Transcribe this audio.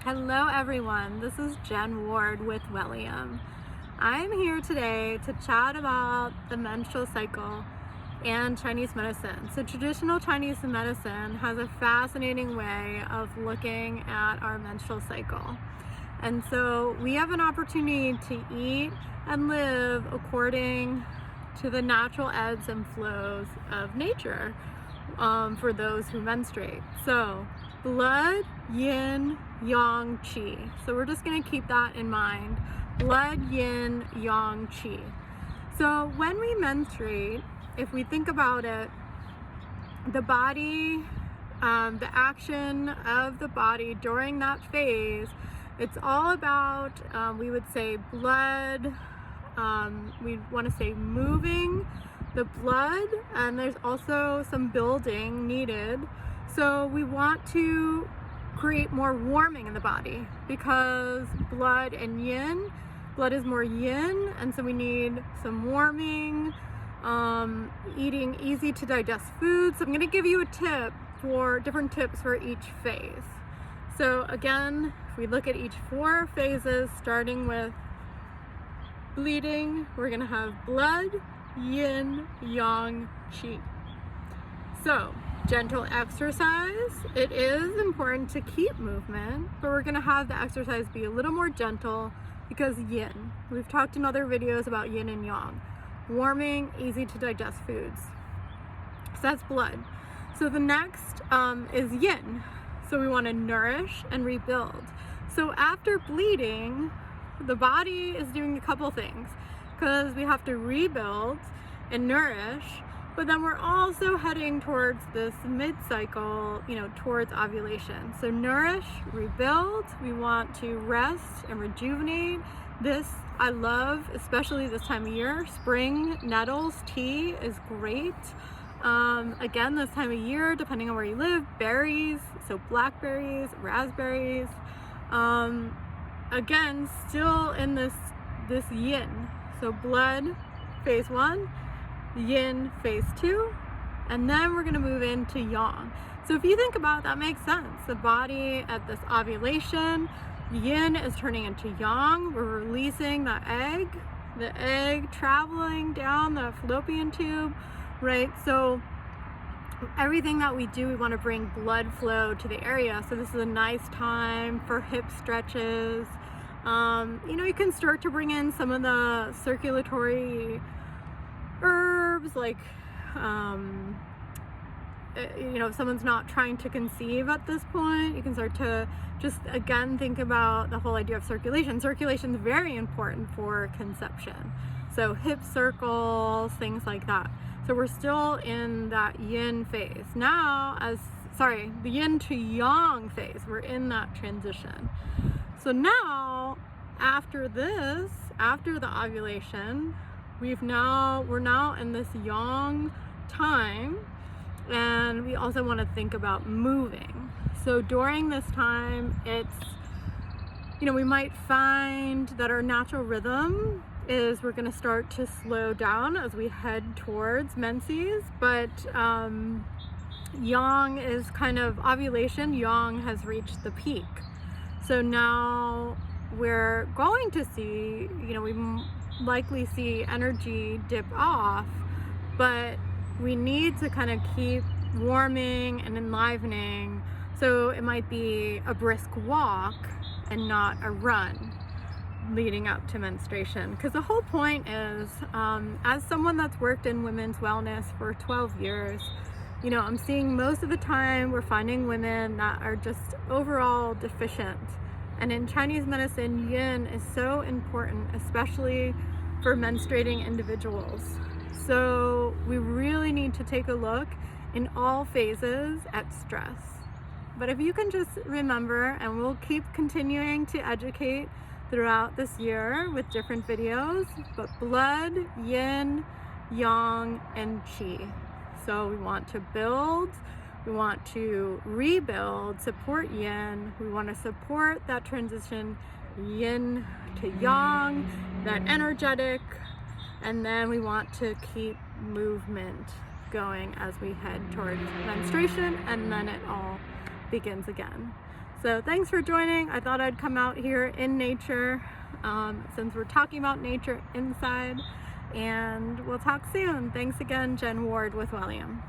Hello everyone, this is Jen Ward with Wellium. I'm here today to chat about the menstrual cycle and Chinese medicine. So traditional Chinese medicine has a fascinating way of looking at our menstrual cycle. And so we have an opportunity to eat and live according to the natural ebbs and flows of nature for those who menstruate. So blood, yin, yang, qi. So we're just going to keep that in mind. Blood, yin, yang, qi. So when we menstruate, if we think about it, the body, the action of the body during that phase, it's all about, we would say blood, we want to say moving the blood, and there's also some building needed. So we want to create more warming in the body because blood and yin, blood is more yin, and so we need some warming, eating easy to digest foods. So I'm going to give you a tip for different tips for each phase. So again, if we look at each 4 phases, starting with bleeding, we're going to have blood, yin, yang, qi. So gentle exercise. It is important to keep movement, but we're going to have the exercise be a little more gentle because yin. We've talked in other videos about yin and yang. Warming, easy to digest foods. So that's blood. So the next is yin. So we want to nourish and rebuild. So after bleeding, the body is doing a couple things because we have to rebuild and nourish. But then we're also heading towards this mid-cycle, towards ovulation. So nourish, rebuild, we want to rest and rejuvenate. This I love, especially this time of year. Spring nettles tea is great. Again, this time of year, depending on where you live, berries, so blackberries, raspberries. Again, still in this yin. So blood, phase 1. Yin, phase 2, and then we're going to move into yang. So if you think about it, that makes sense. The body at this ovulation, yin is turning into yang. We're releasing the egg traveling down the fallopian tube, right? So everything that we do, we want to bring blood flow to the area. So this is a nice time for hip stretches. You can start to bring in some of the circulatory herbs, like if someone's not trying to conceive at this point, you can start to just again think about the whole idea of circulation. Circulation is very important for conception, so hip circles, things like that. So we're still in that yin phase now, the yin to yang phase. We're in that transition. So now after this, after the ovulation, we're now in this yang time, and we also want to think about moving. So during this time, it's, we might find that our natural rhythm is we're going to start to slow down as we head towards menses, but yang is kind of ovulation, yang has reached the peak. So now we're going to see, we likely see energy dip off, but we need to kind of keep warming and enlivening. So it might be a brisk walk and not a run leading up to menstruation. Because the whole point is, as someone that's worked in women's wellness for 12 years, I'm seeing most of the time we're finding women that are just overall deficient. And in Chinese medicine, yin is so important, especially for menstruating individuals. So we really need to take a look in all phases at stress. But if you can just remember, and we'll keep continuing to educate throughout this year with different videos, but blood, yin, yang, and qi. So we want to build, we want to rebuild, support yin, we want to support that transition yin to yang, that energetic, and then we want to keep movement going as we head towards menstruation, and then it all begins again. So thanks for joining. I thought I'd come out here in nature since we're talking about nature inside, and we'll talk soon. Thanks again, Jen Ward with William.